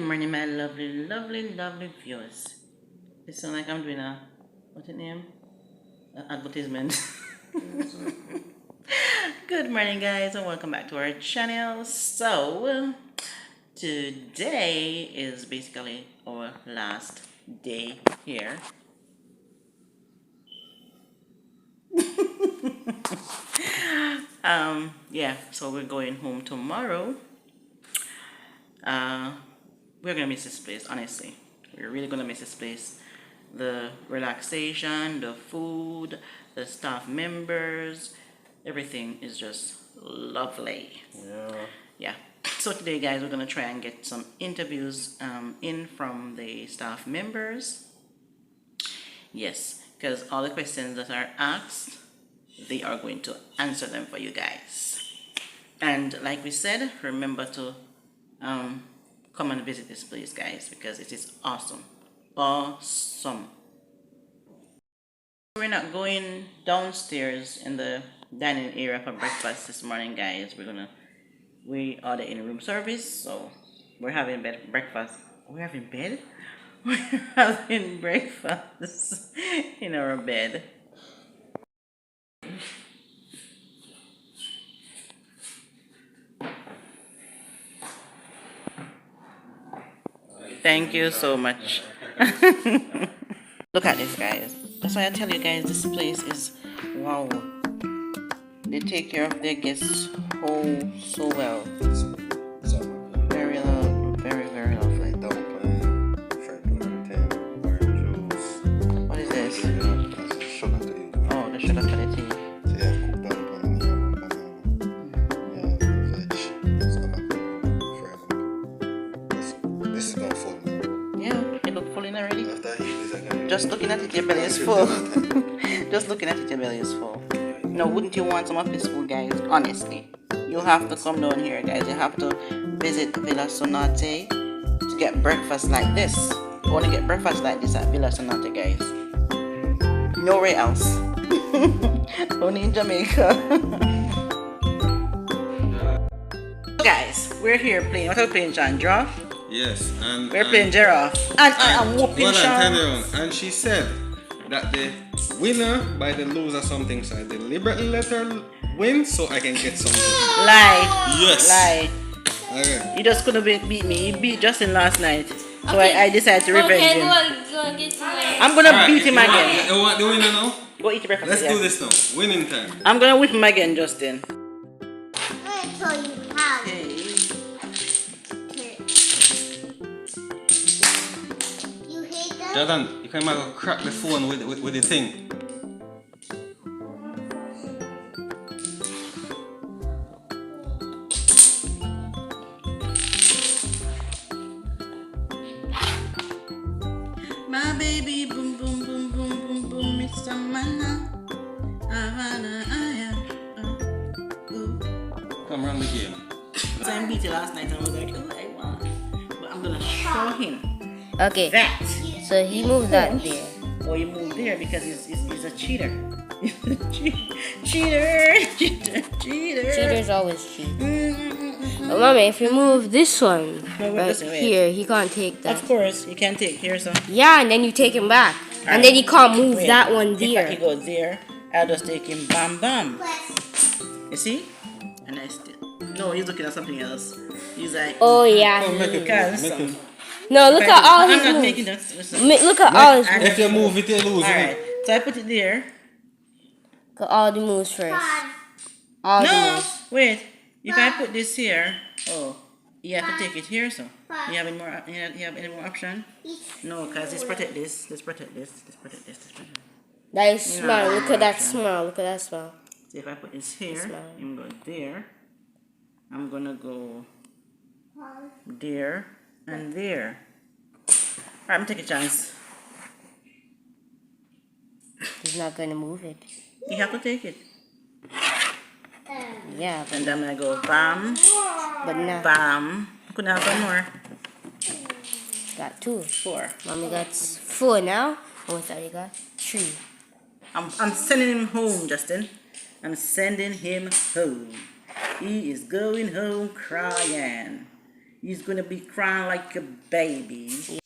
morning, my lovely, lovely, lovely viewers. It sounds like I'm doing a, what's it name? Advertisement. Good morning, guys, and welcome back to our channel. So, today is basically our last day here. Yeah, so we're going home tomorrow. We're gonna miss this place, honestly. We're really gonna miss this place. The relaxation, the food, the staff members, everything is just lovely. Yeah. So today, guys, we're gonna try and get some interviews in from the staff members. Yes, because all the questions that are asked, they are going to answer them for you guys. And like we said, remember to come and visit this place, guys, because it is awesome. Awesome. We're not going downstairs in the dining area for breakfast this morning, guys. We order in room service, so we're having breakfast. We're having bed? We're having breakfast in our bed. Thank you so much. Look at this, guys. That's why I tell you guys, this place is wow. They take care of their guests so well. Very lovely, very lovely. What is this? Oh, the sugar for the tea. Just looking at it, your belly is full. Just looking at it, your belly is full. No, wouldn't you want some of this food, guys? Honestly, you have to come down here, guys. You have to visit Villa Sonate to get breakfast like this. You want to get breakfast like this at Villa Sonate, guys. Nowhere else. Only in Jamaica. Guys, we're here playing. What are we playing, Chandra? Yes, and we're playing giraffe. And I am whooping Sean. And she said that the winner by the loser something, so I deliberately let her win so I can get something. Lie. Yes. Lie. Okay. You just couldn't beat me. He beat Justin last night. So okay. I decided to revenge him. I'm gonna beat him again. You want the winner now? Go eat your breakfast. Let's do this now. Winning time. I'm gonna whip him again, Justin. Jordan, you can go crack the phone with the thing. My baby, boom, boom, boom, boom, boom, boom, it's a manna. Come run the game. So I beat it last night and I was like, oh, I won. But I'm gonna show him. Okay. That. So he moved that there. Oh, you moved there because he's a cheater. Cheater. Cheaters always cheat. But mommy, if you move this one right here, he can't take that. Of course, you can take here, so. Yeah, and then you take him back. And then he can't move that one there. If he goes there, I'll just take him bam bam. You see? And I still. No, he's looking at something else. He's like. Oh, yeah. Oh, make it. No, look at all his moves. Taking that. Look at all his moves. If you move it, you lose. Alright, so I put it there. Look at all the moves first. All the moves. Wait. If I put this here, oh, you have to take it here, so. You have any more? You have any more option? No, because let's protect this. Let's protect this. Let's protect this. Let's protect this. That is small. Look at that small. Look at that small. So if I put this here, I'm going to go there. I'm gonna go there and there. Alright, I'm taking a chance. He's not gonna move it. You have to take it. Yeah. And then I'm gonna go bam, but now bam. Couldn't have some more. Got 2. 4. Mommy got 4 now. What's that you got? 3. I'm sending him home, Justin. I'm sending him home. He is going home crying. He's gonna be crying like a baby.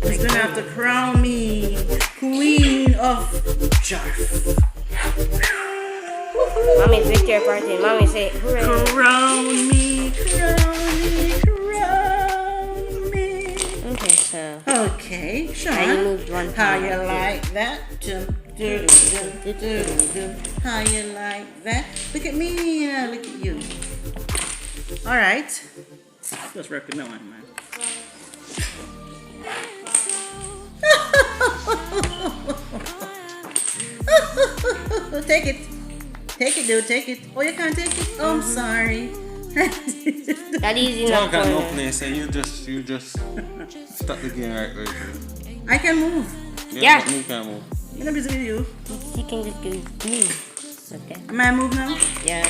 He's gonna have to crown me Queen of Jarf. Mommy's victory party. Mommy say, hooray. Crown me, crown me, crown me. Okay, so. Okay, I Sean, moved one how time. you like that? How you like that? Look at me, look at you. All right, let's work with no one, man. Take it, dude, take it. Oh, you can't take it. Oh, I'm sorry. That easy enough Talk for at no me. place and you just stop the game right there. I can move. Yeah. But me can't move. I'm not busy with you. She can just do me. Okay. Am I move now? Yeah.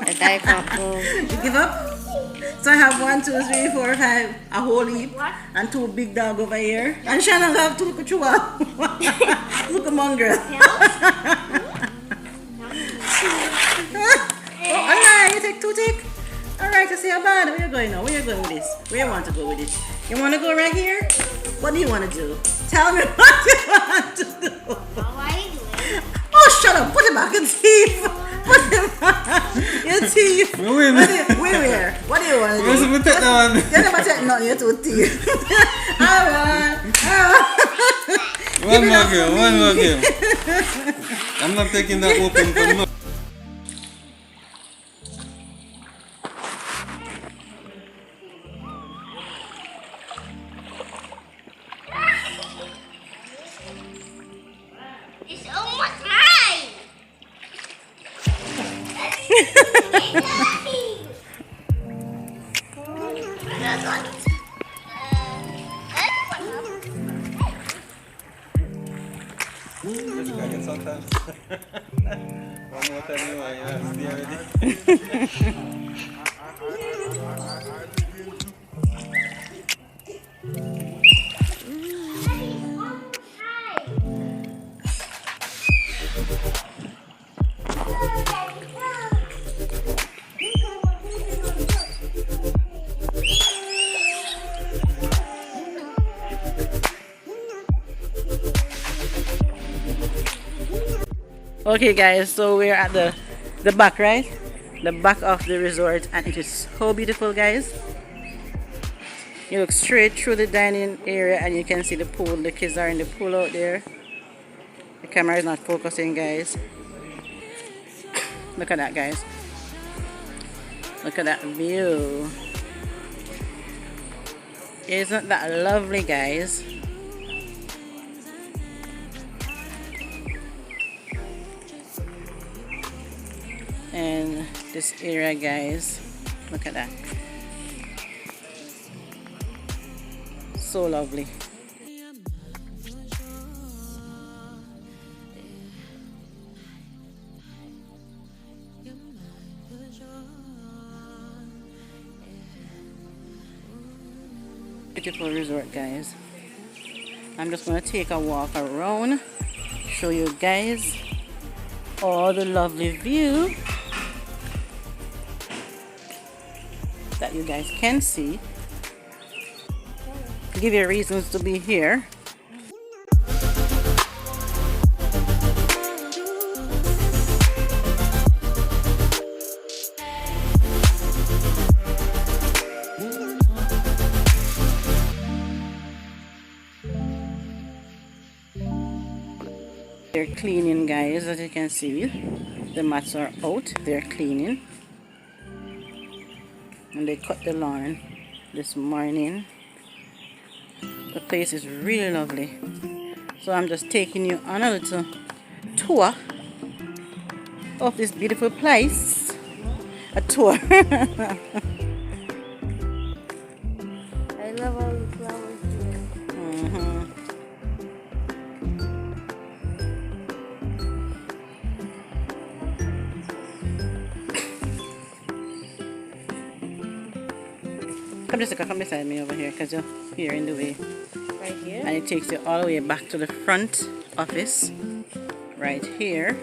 The guy can't move. You give up? So I have 1, 2, 3, 4, 5, a whole heap, and 2 big dog over here. And Shannon have 2 chihuahua. Look a mongrel. Oh, alright, you take 2 tick. Alright, I see how bad. Where you going now? Where you going with this? Where you want to go with it? You want to go right here? What do you want to do? Tell me what you want to do. Oh, shut up. Put it back, your teeth. Put it back. Your teeth. Where? What do you want to do? Listen, we take that one. You never take nothing, your 2 teeth. I want. One more game. I'm not taking that open for no. It's almost mine. Sometimes. One more time, you are already. Okay guys, so we're at the back, right? The back of the resort, and it is so beautiful, guys. You look straight through the dining area and you can see the pool. The kids are in the pool out there. The camera is not focusing, guys. Look at that, guys. Look at that view. Isn't that lovely, guys? And this area, guys, look at that. So lovely. Beautiful resort, guys. I'm just gonna take a walk around, show you guys all the lovely view that you guys can see, give you reasons to be here. They're cleaning, guys, as you can see. The mats are out, they're cleaning. And they cut the lawn this morning. The place is really lovely. So I'm just taking you on a little tour of this beautiful place. A tour. love all the flowers here. Come, Jessica, come beside me over here because you're here in the way. Right here? And it takes you all the way back to the front office. Right here.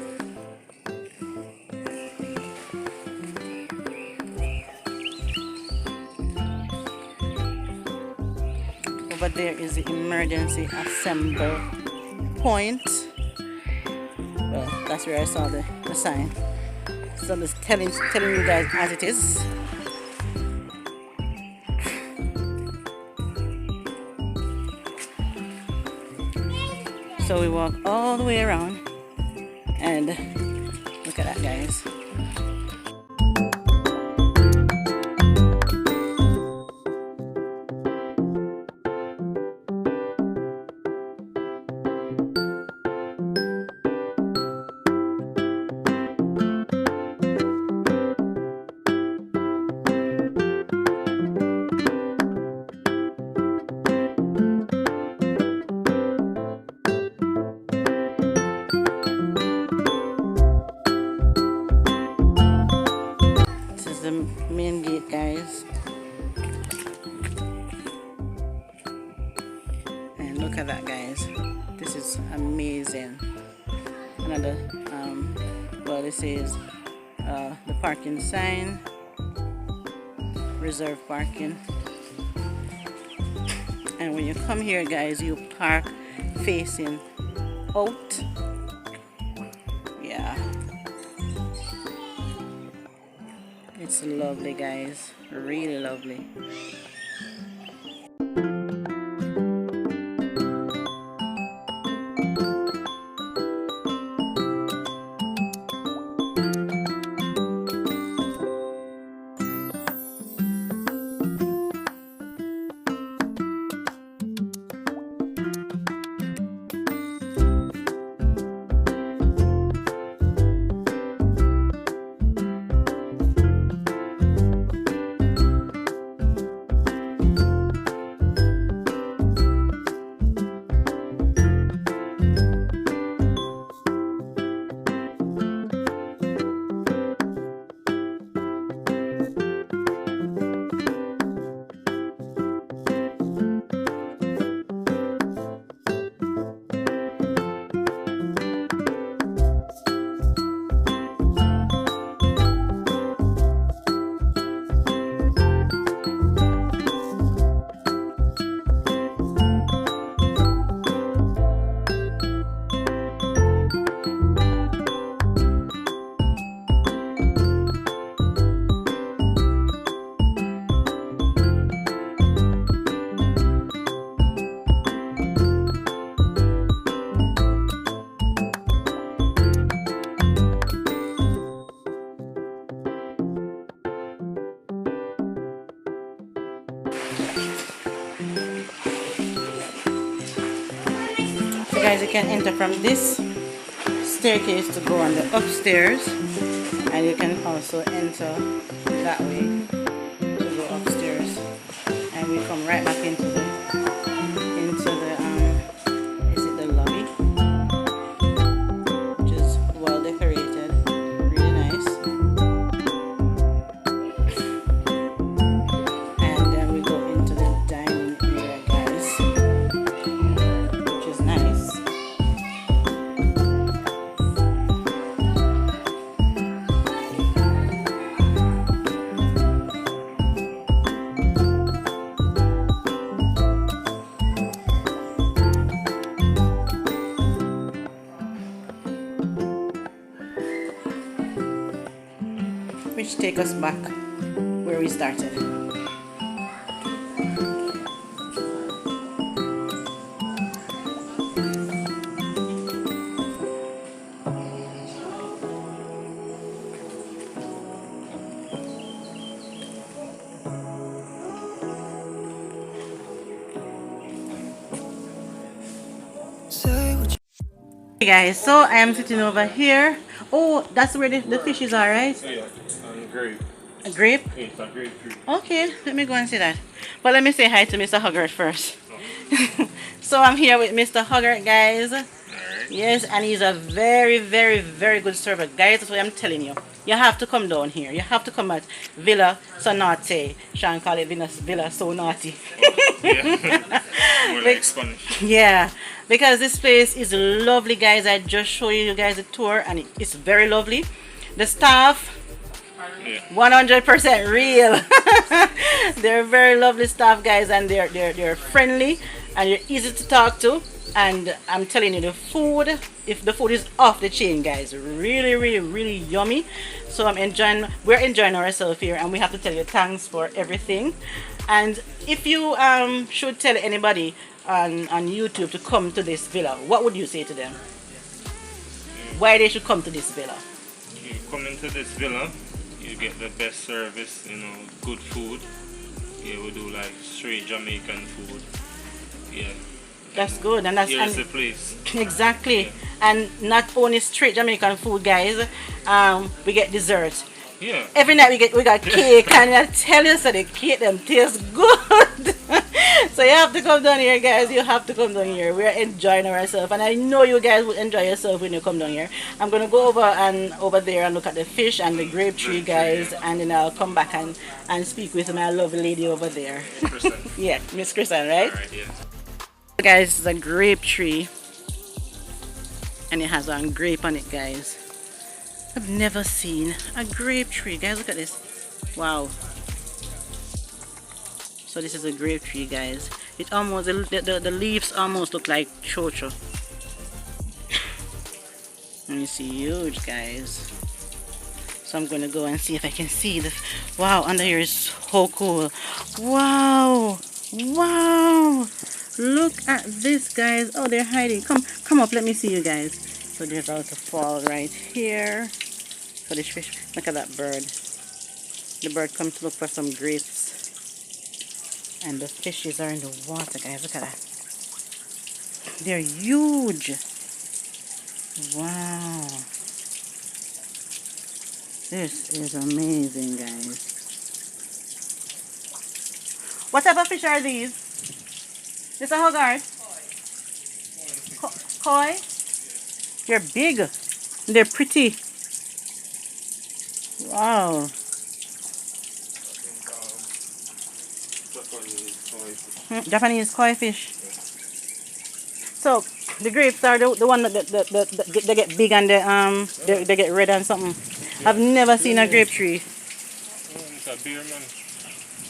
Over there is the emergency assemble point. Well, that's where I saw the sign. So I'm just telling you guys as it is. So we walk all the way around and look at that, guys. Main gate, guys, and look at that, guys. This is amazing. Another well, this is the parking sign, reserve parking. And when you come here, guys, you park facing out. Yeah, it's lovely, guys, really lovely. So guys, you can enter from this staircase to go on the upstairs, and you can also enter that way to go upstairs, and we come right back into the is it the lobby, which is well decorated, really nice. And then we go into the dining area, guys, which is nice. Which take us back where we started. Hey guys, so I am sitting over here. Oh, that's where the fishes are, right? Yeah, grape. A grape? It's a grapefruit. Okay, let me go and see that. But let me say hi to Mr. Huggart first. So I'm here with Mr. Huggart, guys. Yes, and he's a very, very, very good server. Guys, that's what I'm telling you. You have to come down here. You have to come at Villa Sonate. Sean call it Villa Sonate. Yeah. More like Spanish. Yeah, because this place is lovely, guys. I just show you guys a tour, and it's very lovely. The staff, 100% real. They're very lovely staff, guys, and they're friendly and you're easy to talk to. And I'm telling you, the food, if the food is off the chain, guys, really, really, really yummy. So we're enjoying ourselves here, and we have to tell you thanks for everything. And if you should tell anybody on YouTube to come to this villa, what would you say to them? Why they should come to this villa? You come into this villa, you get the best service, you know, good food. Yeah, we do like straight Jamaican food. Yeah. That's good, and here's the place. Exactly. Yeah. And not only straight Jamaican food, guys. We get dessert. Yeah. Every night we got cake, and I tell you, so the cake them tastes good. So you have to come down here, guys. You have to come down here. We're enjoying ourselves, and I know you guys will enjoy yourself when you come down here. I'm gonna go over there and look at the fish and the grape tree, guys, and then I'll come back and speak with my lovely lady over there. Yeah, Miss Kristen, right? All right, yeah. Guys, this is a grape tree, and it has a grape on it, guys. I've never seen a grape tree, guys. Look at this. Wow. So this is a grape tree, guys. It almost, the leaves almost look like chocho. And it's huge, guys. So I'm gonna go and see if I can see the, wow, under here is so cool. Wow, wow. Look at this, guys. Oh, they're hiding. Come up, let me see you guys. So there's a waterfall right here. So this fish, look at that bird. The bird comes to look for some grapes. And the fishes are in the water, guys. Look at that. They're huge. Wow. This is amazing, guys. What type of fish are these? Mr. Hogarth? Koi? They're big. They're pretty. Wow. Japanese koi fish. So the grapes are the one that they get big and they get red and something. I've never seen a grape tree. It's a beer, man.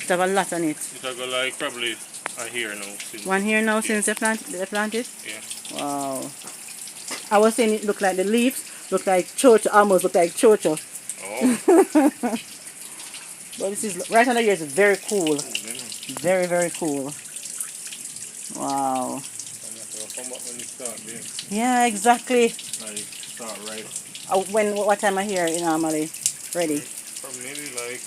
It have a lot on it. It's a go like probably a year now. One year now since they planted? Yeah. Wow. I was saying it looked like the leaves look like chocho, almost look like chocho. Oh. But this is right under here is very cool. Very, very cool. Wow. Yeah, exactly. Like start right. What time are here normally ready? From maybe like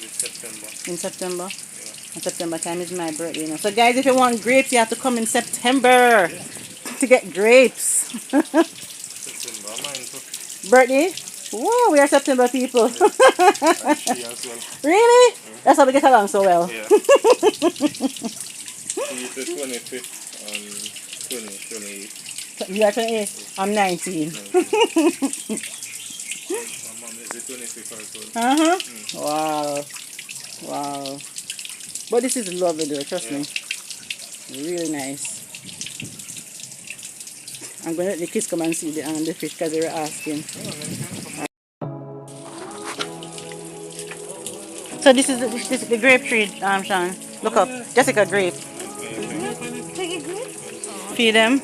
September. In September? Yeah. And September time is my birthday, you know. So guys, if you want grapes, you have to come in September to get grapes. September, mine too. Birthday? Whoa, we are September people. She as well. Really? That's how we get along so well. Yeah. She's the 25th and 28th. You are 28? I'm 19. My mom is the 25th as well. Wow. Wow. But this is lovely though, trust me. Really nice. I'm going to let the kids come and see the fish because they were asking. So this is the grape tree, Sean. Look up. Jessica, grape. Feed them.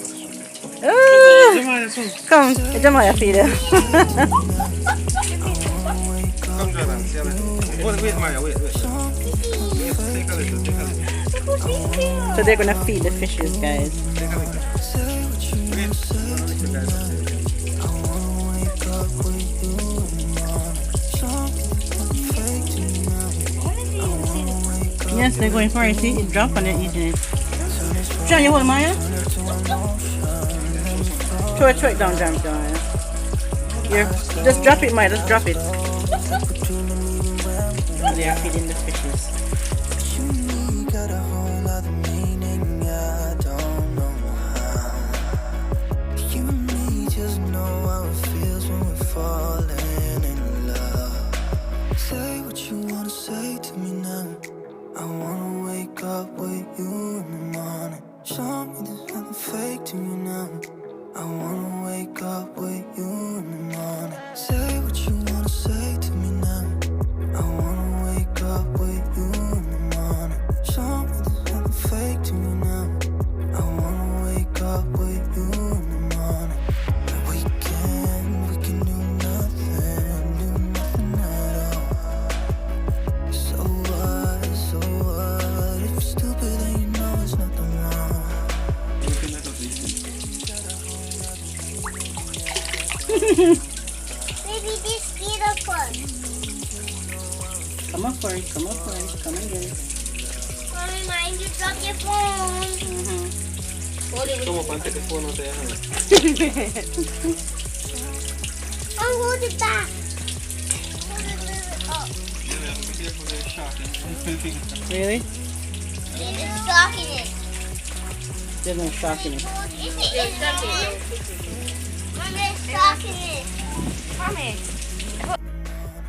Oh, come, Jamaya, feed them. Come, Jordan, see a little. Wait, Maya, wait. Take a little. So they're going to feed the fishes, guys. Take a little. Yes, they're going for it. See, it dropped and they're eating it. John, you hold Maya? Throw it down, John. Here, just drop it, Maya. Just drop it. They are feeding the fishes. up with you in the morning. Show me there's nothing fake to me now. I wanna wake up with you in the morning. Say what you wanna say to me now. I wanna wake up with you in the morning. Show me there's nothing fake to me now. I wanna wake up with you in the morning. And we can do nothing at all. So what, if you're stupid then you know there's nothing wrong. Baby, this beautiful. Come up for it, come up for it, come and get it. Mommy, mind you drop your phone. Come up and take the phone out of your hand. I'll hold it back. Oh, Really? there's shark in it. There's no shark in it. Is it? Mommy, there's shark in it. Mommy.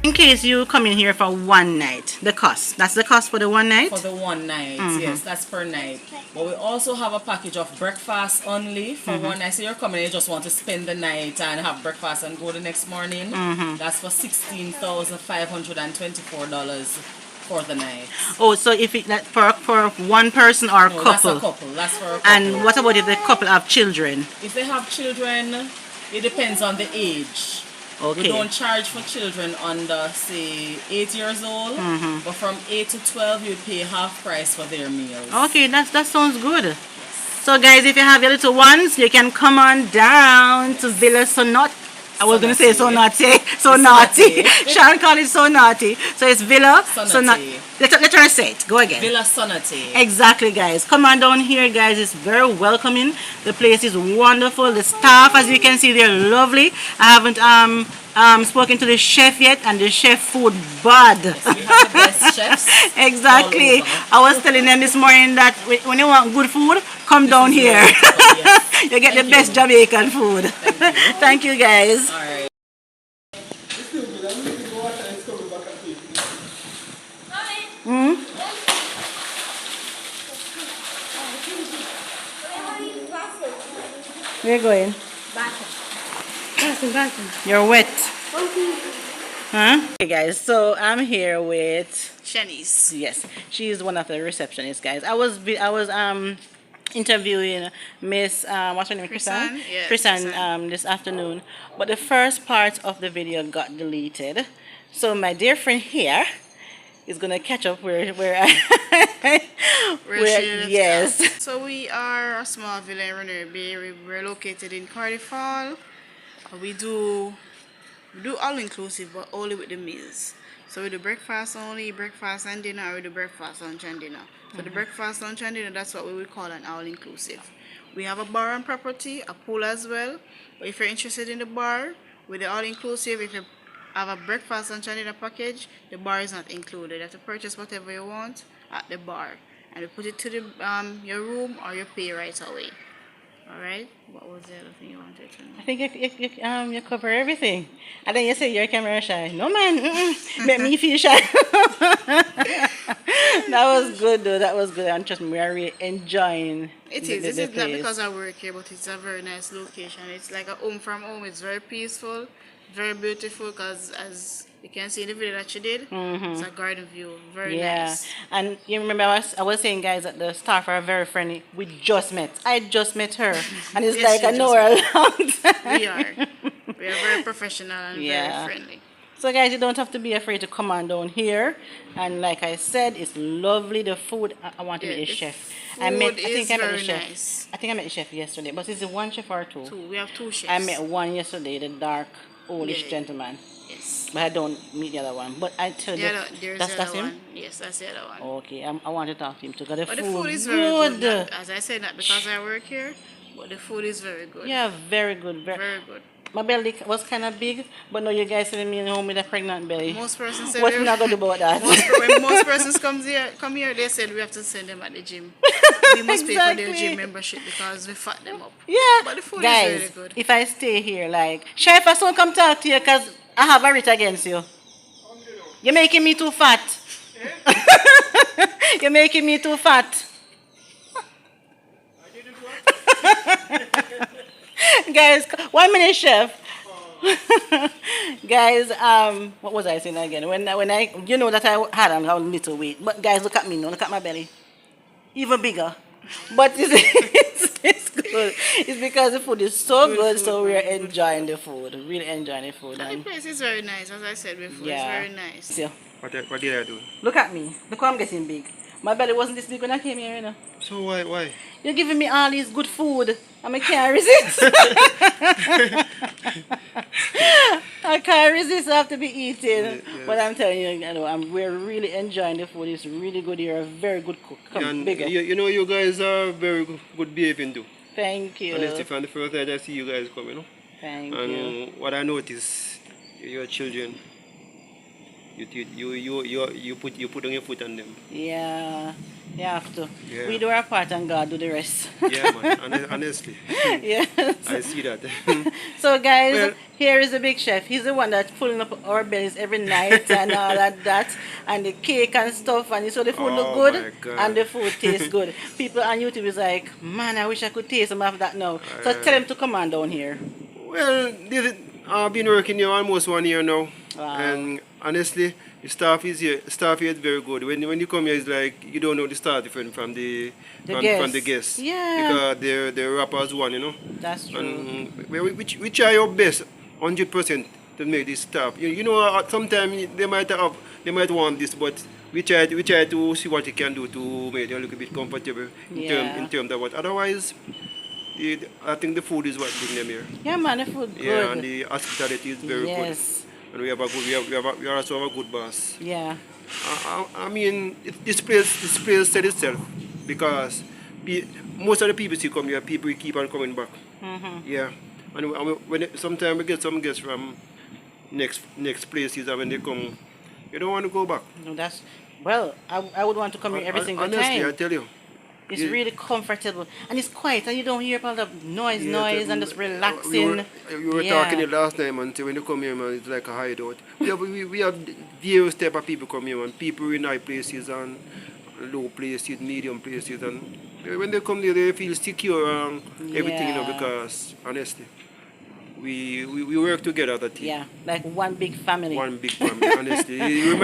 In case you come in here for one night, the cost. That's the cost for the one night? For the one night, yes, that's per night. But we also have a package of breakfast only for one night. So you're coming, you just want to spend the night and have breakfast and go the next morning. That's for $16,524 for the night. Oh, so if it that for one person or No, couple? that's a couple. That's for a couple. And what about if the couple have children? If they have children, it depends on the age. Okay. We don't charge for children under, say, 8 years old. But from 8 to 12, you pay half price for their meals. Okay, that sounds good. So guys, if you have your little ones, you can come on down to Villa Sonate. I was going to say Sonate. Sonate. Sharon called it Sonate. So it's Villa Sonate. Let her say it. Go again. Villa Sonate. Exactly, guys. Come on down here, guys. It's very welcoming. The place is wonderful. The staff, as you can see, they're lovely. I haven't spoken to the chef yet, and the chef food bad. Yes, we have the best chefs. Exactly. I was telling them this morning that when you want good food, come down here. Yes. You get the best Jamaican food. Thank you, guys. All right. Where are you going? Bathroom. You're wet. Huh? Okay, guys, so I'm here with Shanice. yes, she's one of the receptionists, guys. I was interviewing Miss what's her name? Chrisan? Yeah, Chrisan, this afternoon, but the first part of the video got deleted. So my dear friend here is gonna catch up where yes. So we are a small villa in Rainier Bay. We're located in Cardiff Hall. We do all inclusive, but only with the meals. So we do breakfast only, breakfast and dinner, or we do breakfast, lunch and dinner. So the breakfast, lunch and dinner, that's what we would call an all inclusive. We have a bar on property, a pool as well. But if you're interested in the bar, with the all inclusive, if you have a breakfast, lunch and dinner package, the bar is not included. You have to purchase whatever you want at the bar, and you put it to the your room, or you pay right away. All right. What was the other thing you wanted to know? I think you cover everything. And then you say you're camera shy. No man, make me feel shy. That was good though. That was good. And trust me, we are really enjoying. It is. This is not because I work here, but it's a very nice location. It's like a home from home. It's very peaceful, very beautiful. Because as you can see in the video that she did, it's a garden view. Very nice. And you remember I was saying, guys, that the staff are very friendly. We just met. I just met her, and it's Yes, like you I know her a long time. We are very professional and very friendly. So guys, you don't have to be afraid to come on down here. And like I said, it's lovely. The food, I want to meet the chef. I think I met the chef. Nice. I think I met the chef yesterday. But is it one chef or two? Two. We have two chefs. I met one yesterday, the dark, oldish gentleman. Yes. But I don't meet the other one. But I tell you, that's him? One. Yes, that's the other one. Okay, I want to talk to him too. Because the But food, the food is very good. Not, as I said, not because I work here, but the food is very good. Yeah, very good. Very good. My belly was kind of big, but now you guys sending me home with a pregnant belly. Most persons say what we not going to do about that? When most persons come here, they said we have to send them at the gym. We must pay for their gym membership because we fat them up. Yeah. But the food guys, is really good. If I stay here, like, chef, I soon come talk to you because I have a writ against you. You're making me too fat. You're making me too fat. Guys, 1 minute, chef. Guys, what was I saying again? When I, you know that I had a little weight, but guys, look at me now. Look at my belly, even bigger. But it's good. It's because the food is so good, so we're enjoying the food. Really enjoying the food. And the place is very nice, as I said before. Yeah. It's very nice. So, What did I do? look at me. Look how I'm getting big. My belly wasn't this big when I came here, you know. So why? You're giving me all this good food, and I can't resist. I can't resist. I have to be eating. Yes. But I'm telling you, we're really enjoying the food. It's really good. You're a very good cook. Come And bigger. you know, you guys are very good behaving too. Thank you. Honestly, from the first time I see you guys come, you know. Thank you. And what I notice, your children, you put on your foot on them. Yeah, you have to. Yeah. We do our part and God do the rest. Yeah, man. Honestly, Yes. I see that. So guys, Well- here is the big chef. He's the one that's pulling up our bellies every night and all of that, and the cake and stuff, and so the food look Oh good my God. and the food tastes good. People on YouTube is like, man, I wish I could taste some of that now. So tell him to come on down here. Well, I've been working here almost 1 year now, Wow. and honestly, the staff is here. Staff here is very good. When you come here, it's like you don't know the staff different from the guests. Yeah. Because they're rappers one, you know. That's true. And we try our best, 100% to make this staff. You know, sometimes they might want this, but we try to see what we can do to make them a little bit comfortable in terms of what. Otherwise, I think the food is what brings them here. Yeah, man, the food good. Yeah, and the hospitality is very good. Yes. And we also have a good boss. Yeah. I mean, this place said itself because most of the people who come here, people keep on coming back. Yeah, and sometimes we get some guests from next places, and when they come, you don't want to go back. No, I would want to come here every single Honestly, time. I tell you. It's really comfortable and it's quiet and you don't hear all the noise and just relaxing. We were talking it last time, and when you come here, man, it's like a hideout. We have various type of people come here, man. People in high places and low places, medium places, and when they come here, they feel secure and everything, you know, because honestly, we work together as a team. Yeah, like one big family. One big family, honestly. It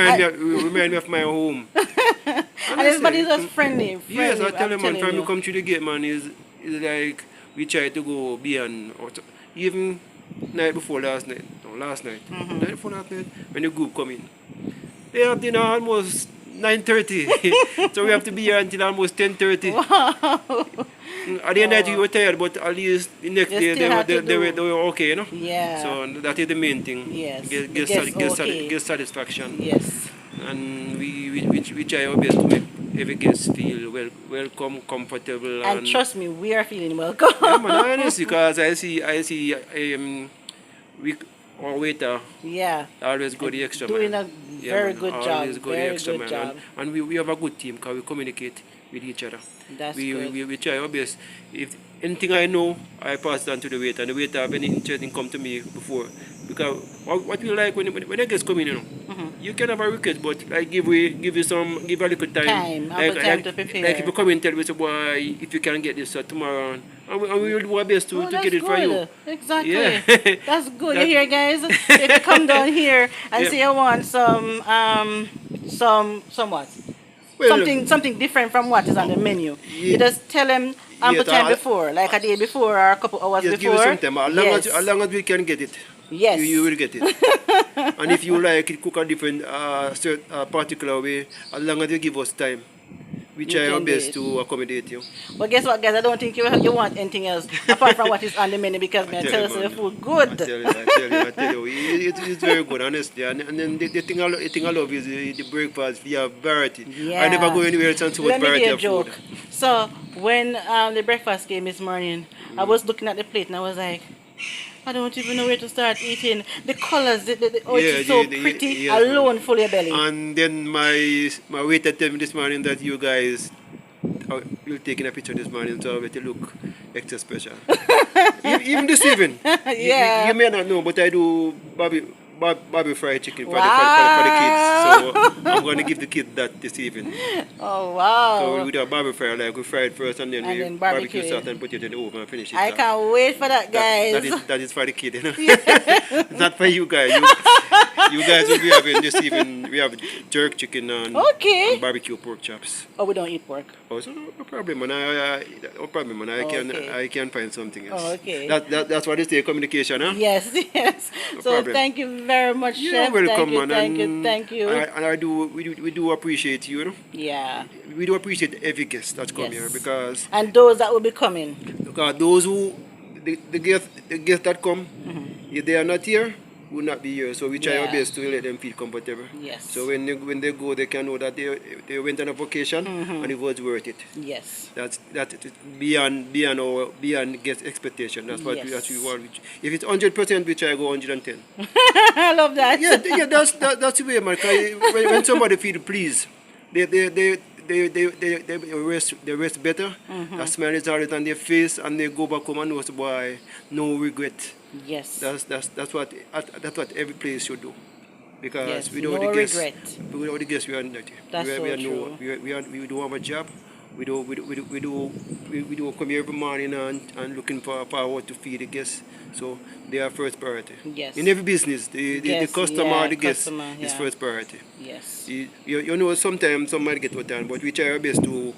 remind me of my home. And everybody's just friendly. Yes, I tell you, man, telling from you come to the gate, man, is like we try to go beyond. Even night before last night, night before last night, when the group come in, they have dinner almost 9:30, so we have to be here until almost 10:30. Wow. At the end of the night, we were tired, but at least the next day they were okay, you know. Yeah. So that is the main thing. Yes. Get satisfaction. Yes. And we try our best to make every guest feel welcome, comfortable, And trust me, we are feeling welcome. yeah, man, honestly, because I see our waiter always go the extra doing mile. a very good job. Always go the extra mile. And we have a good team because we communicate with each other. That's we, good. we try our best. If anything I know, I pass it on to the waiter, and the waiter have any interesting come to me before. Because what we like when a guest come in, you know, you can have a request, but like give a little time. Time to prepare. Like if you come in, tell me, so boy, if you can get this tomorrow, and we will do our best to get it for you. Exactly. Yeah. That's good. You hear, guys? If you come down here and say you want some what? Well, something different from what is on the menu. You just tell them ample time before, like a day before or a couple hours before. Give us some time. As long as we can get it. Yes. You will get it. And if you like it, cook a different, particular way, as long as you give us time, we try our best to accommodate you. But guess what, guys? I don't think you want anything else apart from what is on the menu because I tell you the food good. I tell you, it's very good, honestly. And then the thing I love is the breakfast. We have variety. Yeah. I never go anywhere else and see what variety of food. So when the breakfast came this morning, I was looking at the plate and I was like, I don't even know where to start eating. The colors, it's so pretty, alone full your belly. And then my waiter told me this morning that you guys you're taking a picture this morning, so I to look extra special. Even this evening. Yeah. You may not know, but I do barbecue fried chicken for, Wow. the kids. So I'm going to give the kids that this evening. Oh wow. So we do a barbecue fry, like we fry it first and then And we then barbecue barbecue sauce and put it in the oven and finish it. I off. can't wait for that, guys. That is for the kid, you know. It's not for you guys. You guys will be having this evening. We have jerk chicken and, Okay. and barbecue pork chops. Oh, we don't eat pork. Oh, so no problem, man. No problem, man. Okay. I can find something else. Oh, okay. That's what they say, communication, huh? Yes, yes. No So problem. thank you very much, You're Chef. welcome, thank you, man. thank you, and thank you. We do appreciate you, you know. Yeah. We do appreciate every guest that come Yes. here because And those that will be coming. those who the guests that come, Mm-hmm. if they are not here, will not be here. So we try our Yeah. best to let them feel comfortable. Yes. So when they go, they can know that they went on a vacation Mm-hmm. and it was worth it. Yes. That's beyond guest expectation. That's what Yes. we want. If it's 100%, we try to go 110. I love that. Yeah, that's the way, man. 'Cause when somebody feel pleased, they rest better. A smile is always on their face, and they go back home and know, boy, no regret. Yes. That's what every place should do. Because Yes, without no the guests, regret. without the guests, we are nothing. That's we are so no, true. we do have a job. We do come here every morning and looking for what to feed the guests. So they are first priority. Yes. In every business, the Yes, customer yeah, or the guest customer, is yeah. first priority. Yes. You know, sometimes some might get what done, but we try our best to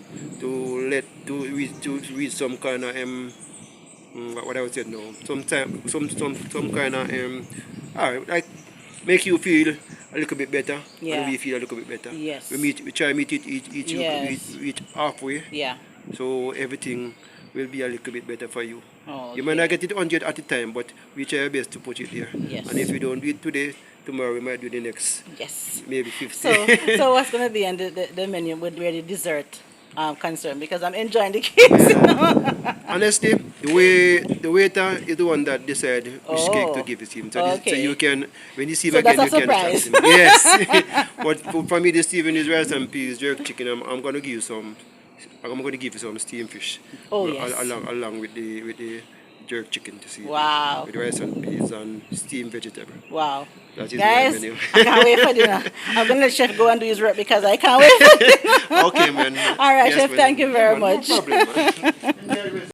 reach some kind of what I would say now. Some kind of like make you feel a little bit better, Yeah. and we feel a little bit better. Yes. We try to meet it Yes. each halfway, Yeah. so everything will be a little bit better for you. Oh, You might not get it 100 at a time, but we try our best to put it there. Yes. And if we don't do it today, tomorrow we might do the next, Yes. maybe 50. So what's gonna be on the menu with where the dessert concern? Because I'm enjoying the cakes. Honestly, the waiter is the one that decide which cake to Oh. give it him. So Okay. you can, when you see him So again, that's you a can surprise. trust him. Yes. But for me, this evening is rice and peas, jerk chicken. I'm gonna give you some. I'm gonna give you some steamed fish. Oh, yes. Along with the jerk chicken to see. Wow. With rice and peas and steamed vegetable. Wow. That is my Guys, menu. I can't wait for dinner. I'm gonna let Chef go and do his work because I can't wait for dinner. Okay, man. All right, Yes, Chef, man. thank you very Man, much. No problem, man.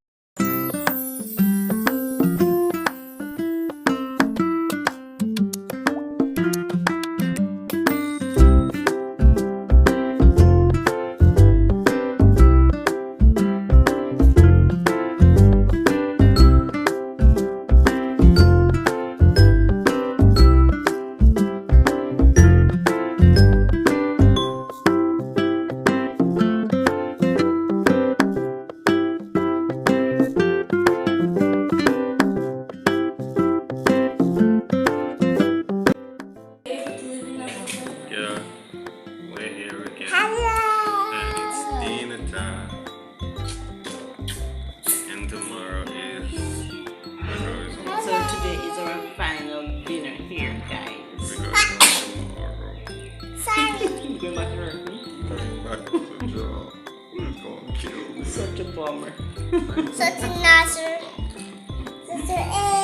Yeah, we're here again. Hello. And it's dinner time. And tomorrow is. So today is our final dinner here, guys. We got tomorrow. Sorry. We're going back to work. Back to the job. We're gonna kill me. Such a bummer. So tonight, Sister A.